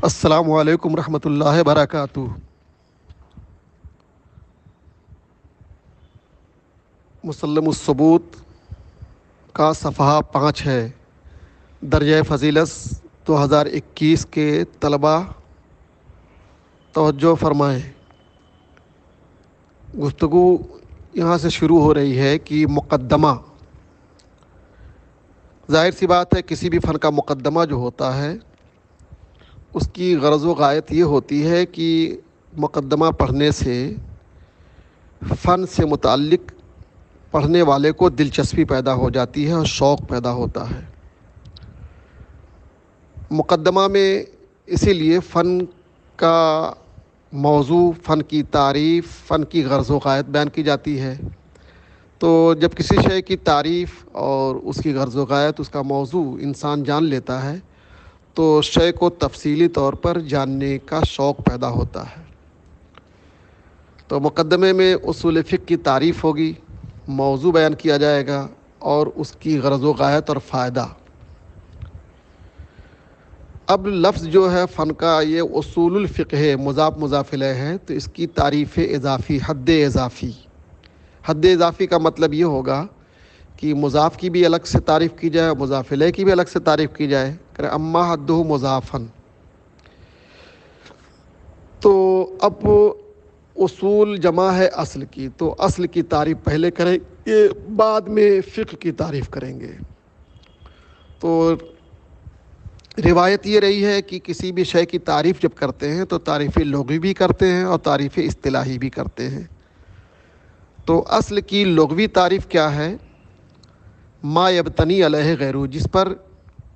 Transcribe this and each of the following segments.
السلام علیکم ورحمۃ اللہ وبرکاتہ۔ مسلم الثبوت کا صفحہ 5 ہے۔ درجہ فضیلت 2021 کے طلباء توجہ فرمائیں۔ گفتگو یہاں سے شروع ہو رہی ہے کہ مقدمہ، ظاہر سی بات ہے کسی بھی فن کا مقدمہ جو ہوتا ہے اس کی غرض و غایت یہ ہوتی ہے کہ مقدمہ پڑھنے سے فن سے متعلق پڑھنے والے کو دلچسپی پیدا ہو جاتی ہے اور شوق پیدا ہوتا ہے۔ مقدمہ میں اسی لیے فن کا موضوع، فن کی تعریف، فن کی غرض و غایت بیان کی جاتی ہے۔ تو جب کسی شے کی تعریف اور اس کی غرض و غایت، اس کا موضوع انسان جان لیتا ہے تو شے کو تفصیلی طور پر جاننے کا شوق پیدا ہوتا ہے۔ تو مقدمے میں اصول فقہ کی تعریف ہوگی، موضوع بیان کیا جائے گا اور اس کی غرض و غایت اور فائدہ۔ اب لفظ جو ہے فن کا، یہ اصول الفقہ ہے، مضاف مضاف الیہ ہے، تو اس کی تعریف اضافی، حد اضافی۔ حد اضافی کا مطلب یہ ہوگا کہ مضاف کی بھی الگ سے تعریف کی جائے اور مضاف الیہ کی بھی الگ سے تعریف کی جائے کہ اما حدہ مضافن۔ تو اب اصول جمع ہے اصل کی، تو اصل کی تعریف پہلے کریں گے، بعد میں فقہ کی تعریف کریں گے۔ تو روایت یہ رہی ہے کہ کسی بھی شے کی تعریف جب کرتے ہیں تو تعریف لغوی بھی کرتے ہیں اور تعریف اصطلاحی بھی کرتے ہیں۔ تو اصل کی لغوی تعریف کیا ہے؟ ما یبتنی علیہ غیرہ، جس پر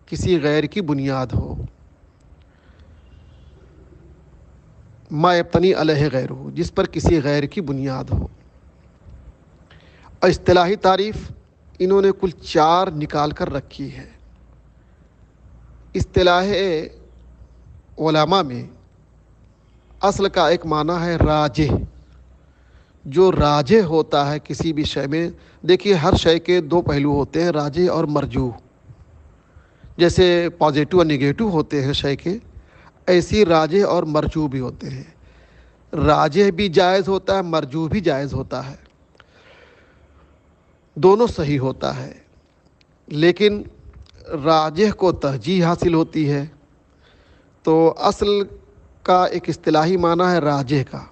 کسی غیر کی بنیاد ہو۔ ما یبتنی علیہ غیرہ، جس پر کسی غیر کی بنیاد ہو۔ اور اصطلاحی تعریف انہوں نے کل 4 نکال کر رکھی ہے۔ اصطلاح علماء میں اصل کا ایک معنی ہے راجح، جو راجح ہوتا ہے کسی بھی شے میں۔ دیکھیے ہر شے کے 2 پہلو ہوتے ہیں، راجح اور مرجوح۔ جیسے پازیٹو اور نگیٹو ہوتے ہیں شے کے، ایسی راجح اور مرجوح بھی ہوتے ہیں۔ راجح بھی جائز ہوتا ہے، مرجوح بھی جائز ہوتا ہے، دونوں صحیح ہوتا ہے، لیکن راجح کو ترجیح حاصل ہوتی ہے۔ تو اصل کا ایک اصطلاحی معنی ہے راجح کا۔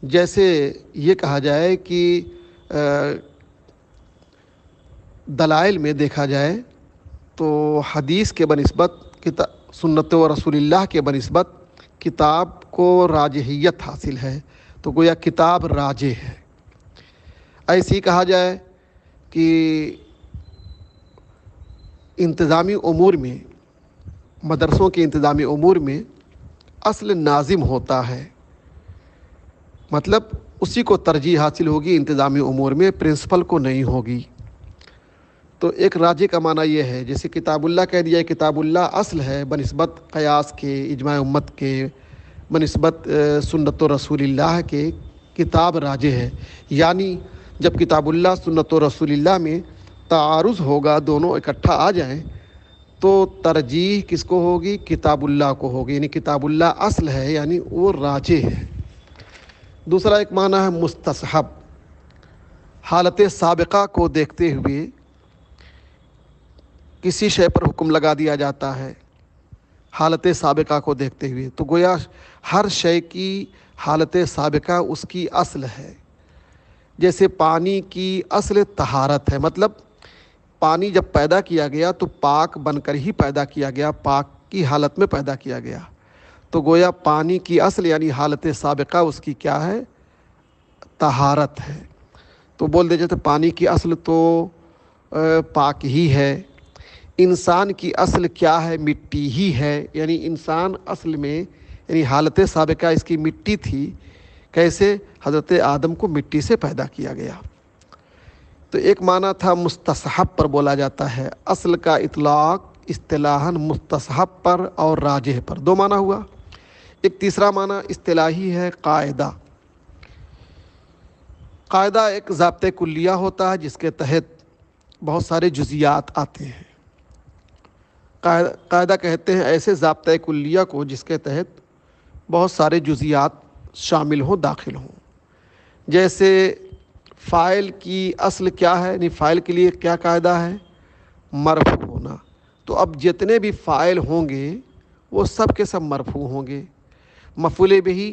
جیسے یہ کہا جائے کہ دلائل میں دیکھا جائے تو حدیث کے بنسبت سنت و رسول اللہ کے بنسبت کتاب کو راجحیت حاصل ہے، تو گویا کتاب راجح ہے۔ ایسی کہا جائے کہ انتظامی امور میں، مدرسوں کے انتظامی امور میں اصل ناظم ہوتا ہے، مطلب اسی کو ترجیح حاصل ہوگی انتظامی امور میں، پرنسپل کو نہیں ہوگی۔ تو ایک راجح کا معنی یہ ہے، جیسے کتاب اللہ کہہ دیا ہے، کتاب اللہ اصل ہے بنسبت قیاس کے، اجماع امت کے، بنسبت سنت و رسول اللہ کے، کتاب راجح ہے۔ یعنی جب کتاب اللہ سنت و رسول اللہ میں تعارض ہوگا، دونوں اکٹھا آ جائیں تو ترجیح کس کو ہوگی؟ کتاب اللہ کو ہوگی، یعنی کتاب اللہ اصل ہے، یعنی وہ راجح ہے۔ دوسرا ایک معنی ہے مستصحب، حالت سابقہ کو دیکھتے ہوئے کسی شے پر حکم لگا دیا جاتا ہے، حالت سابقہ کو دیکھتے ہوئے۔ تو گویا ہر شے کی حالت سابقہ اس کی اصل ہے۔ جیسے پانی کی اصل طہارت ہے، مطلب پانی جب پیدا کیا گیا تو پاک بن کر ہی پیدا کیا گیا، پاک کی حالت میں پیدا کیا گیا۔ تو گویا پانی کی اصل یعنی حالت سابقہ اس کی کیا ہے؟ طہارت ہے۔ تو بول دے جاتے پانی کی اصل تو پاک ہی ہے۔ انسان کی اصل کیا ہے؟ مٹی ہی ہے، یعنی انسان اصل میں یعنی حالت سابقہ اس کی مٹی تھی۔ کیسے؟ حضرت آدم کو مٹی سے پیدا کیا گیا۔ تو ایک معنی تھا مستصحب پر بولا جاتا ہے، اصل کا اطلاق اصطلاحاً مستصحب پر اور راجح پر، 2 معنی ہوا۔ ایک تیسرا معنی اصطلاحی ہے قاعدہ۔ قاعدہ ایک ضابطۂ کلیہ ہوتا ہے جس کے تحت بہت سارے جزیات آتے ہیں۔ قاعدہ کہتے ہیں ایسے ضابطۂ کلیہ کو جس کے تحت بہت سارے جزیات شامل ہوں، داخل ہوں. جیسے فاعل کی اصل کیا ہے، یعنی فاعل کے لیے کیا قاعدہ ہے؟ مرفوع ہونا. تو اب جتنے بھی فاعل ہوں گے وہ سب کے سب مرفوع ہوں گے. مفعول بہ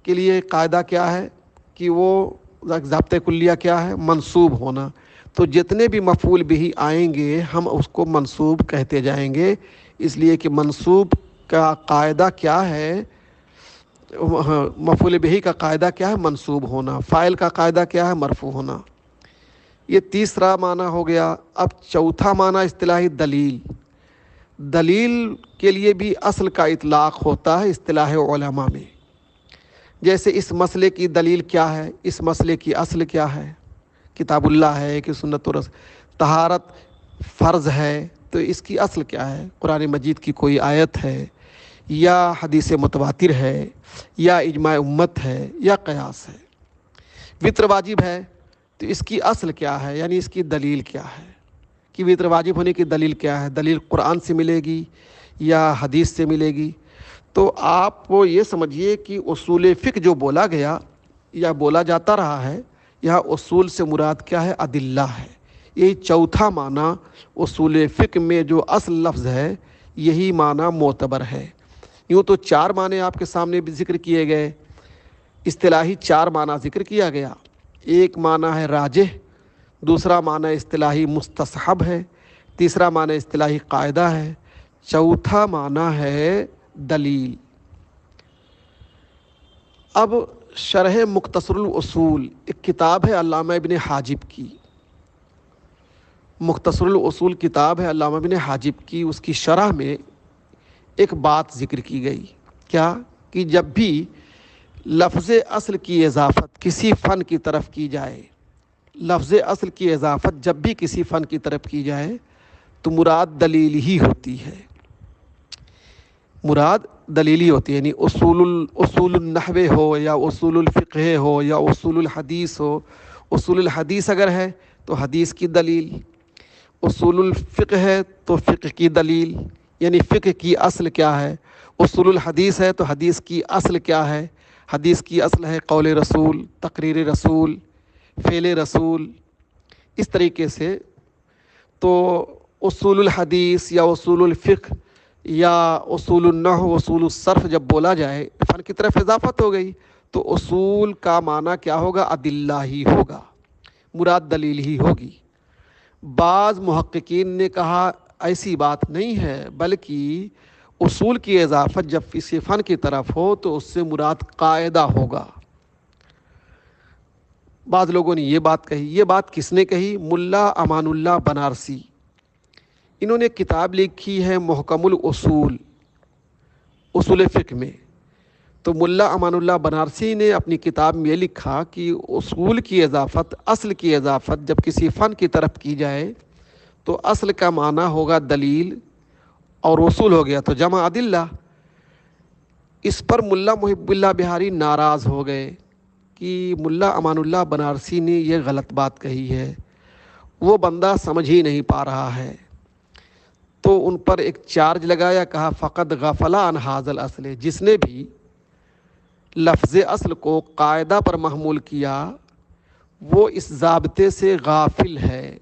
کے لیے قاعدہ کیا ہے کہ وہ ضابطۂ کلیہ کیا ہے؟ منصوب ہونا. تو جتنے بھی مفعول بہ آئیں گے ہم اس کو منصوب کہتے جائیں گے، اس لیے کہ منصوب کا قاعدہ کیا ہے؟ مفعول بہ کا قاعدہ کیا ہے؟ منصوب ہونا. فاعل کا قاعدہ کیا ہے؟ مرفوع ہونا. یہ تیسرا معنی ہو گیا. اب چوتھا معنی اصطلاحی دلیل. دلیل کے لیے بھی اصل کا اطلاق ہوتا ہے اصطلاح علماء میں. جیسے اس مسئلے کی دلیل کیا ہے، اس مسئلے کی اصل کیا ہے؟ کتاب اللہ ہے کہ سنت رسول. طہارت فرض ہے تو اس کی اصل کیا ہے؟ قرآن مجید کی کوئی آیت ہے یا حدیث متواتر ہے یا اجماع امت ہے یا قیاس ہے. وطر واجب ہے تو اس کی اصل کیا ہے، یعنی اس کی دلیل کیا ہے کہ وطر واجب ہونے کی دلیل کیا ہے؟ دلیل قرآن سے ملے گی یا حدیث سے ملے گی. تو آپ وہ یہ سمجھیے کہ اصول فقہ جو بولا گیا یا بولا جاتا رہا ہے، یہاں اصول سے مراد کیا ہے؟ ادلہ ہے. یہی چوتھا معنی اصول فقہ میں جو اصل لفظ ہے یہی معنی معتبر ہے. یوں تو چار معنی آپ کے سامنے بھی ذکر کیے گئے، اصطلاحی چار معنی ذکر کیا گیا. ایک معنی ہے راجح، دوسرا معنی اصطلاحی مستصحب ہے، تیسرا معنی اصطلاحی قاعدہ ہے، چوتھا معنی ہے دلیل. اب شرح مختصر الاصول ایک کتاب ہے علامہ ابن حاجب کی. مختصر الاصول کتاب ہے علامہ ابن حاجب کی. اس کی شرح میں ایک بات ذکر کی گئی، کیا کہ جب بھی لفظ اصل کی اضافت کسی فن کی طرف کی جائے، لفظ اصل کی اضافت جب بھی کسی فن کی طرف کی جائے تو مراد دلیل ہی ہوتی ہے. مراد دلیلی ہوتی ہے، یعنی اصول النحو ہو یا اصول الفقہ ہو یا اصول الحدیث ہو. اصول الحدیث اگر ہے تو حدیث کی دلیل، اصول الفقہ ہے تو فقہ کی دلیل، یعنی فقہ کی اصل کیا ہے. اصول الحدیث ہے تو حدیث کی اصل کیا ہے؟ حدیث کی اصل ہے قول رسول، تقریر رسول، فعل رسول. اس طریقے سے تو اصول الحدیث یا اصول الفقہ یا اصول النحو، اصول الصرف جب بولا جائے فن کی طرف اضافت ہو گئی تو اصول کا معنی کیا ہوگا؟ ادلہ ہی ہوگا، مراد دلیل ہی ہوگی. بعض محققین نے کہا ایسی بات نہیں ہے، بلکہ اصول کی اضافت جب کسی فن کی طرف ہو تو اس سے مراد قاعدہ ہوگا. بعض لوگوں نے یہ بات کہی. یہ بات کس نے کہی؟ ملا امان اللہ بنارسی. انہوں نے کتاب لکھی ہے محکم الاصول، اصول فقہ میں. تو ملا امان اللہ بنارسی نے اپنی کتاب میں یہ لکھا کہ اصول کی اضافت، اصل کی اضافت جب کسی فن کی طرف کی جائے تو اصل کا معنی ہوگا دلیل اور اصول ہو گیا تو جمع ادلہ. اس پر ملا محب اللہ بہاری ناراض ہو گئے کہ ملا امان اللہ بنارسی نے یہ غلط بات کہی ہے، وہ بندہ سمجھ ہی نہیں پا رہا ہے. تو ان پر ایک چارج لگایا، کہا فقط غفل عن ھذا الاصل. جس نے بھی لفظ اصل کو قاعدہ پر محمول کیا وہ اس ضابطے سے غافل ہے.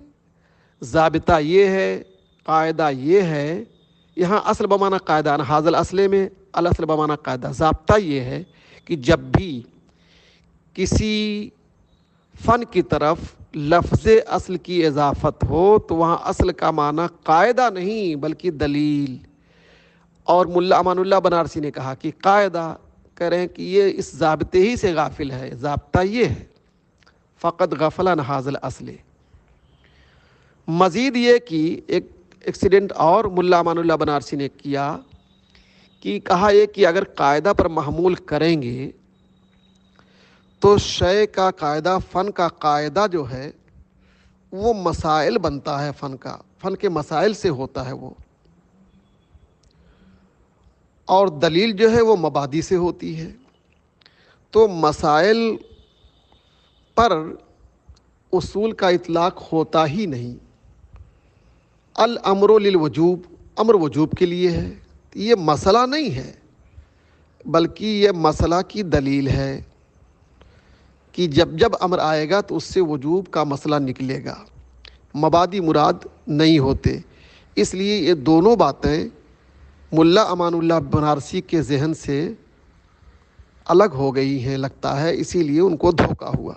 ضابطہ یہ ہے، قاعدہ یہ ہے. یہاں اصل بمعنی قاعدہ، عن ھذا الاصل میں الاصل بمعنی قاعدہ. ضابطہ یہ ہے کہ جب بھی کسی فن کی طرف لفظ اصل کی اضافت ہو تو وہاں اصل کا معنی قاعدہ نہیں بلکہ دلیل. اور ملا امان اللہ بنارسی نے کہا کہ قاعدہ، کہہ رہے ہیں کہ یہ اس ضابطے ہی سے غافل ہے. ضابطہ یہ ہے فقط غفل عن ھذا الاصل. مزید یہ کہ ایک ایکسیڈنٹ اور ملا امان اللہ بنارسی نے کیا کہ کہا یہ کہ اگر قاعدہ پر محمول کریں گے تو شے کا قاعدہ، فن کا قاعدہ جو ہے وہ مسائل بنتا ہے. فن کے مسائل سے ہوتا ہے وہ، اور دلیل جو ہے وہ مبادی سے ہوتی ہے. تو مسائل پر اصول کا اطلاق ہوتا ہی نہیں. الامر للوجوب، امر وجوب کے لیے ہے، یہ مسئلہ نہیں ہے، بلکہ یہ مسئلہ کی دلیل ہے کہ جب جب امر آئے گا تو اس سے وجوب کا مسئلہ نکلے گا، مبادی مراد نہیں ہوتے۔ اس لیے یہ دونوں باتیں ملا امان اللہ بنارسی کے ذہن سے الگ ہو گئی ہیں لگتا ہے، اسی لیے ان کو دھوکا ہوا۔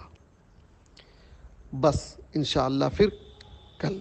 بس انشاءاللہ پھر کل